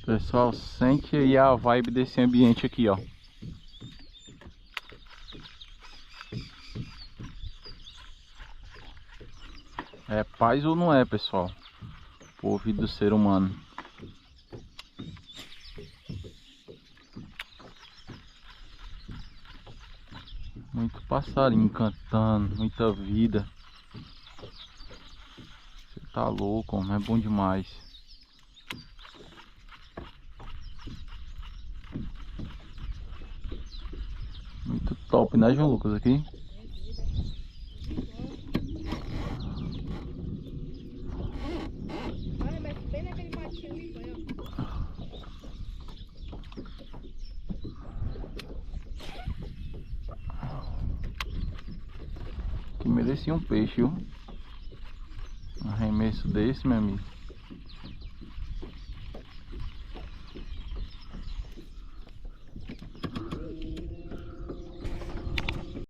Pessoal, sente aí a vibe desse ambiente aqui, ó. É paz ou não é, pessoal? Por ouvido do ser humano. Muito passarinho cantando, muita vida. Você tá louco, homem, é bom demais. Muito top, né, João Lucas, aqui? Olha, mas bem naquele matinho ali, foi, ó. Que merecia um peixe, viu? Um arremesso desse, meu amigo.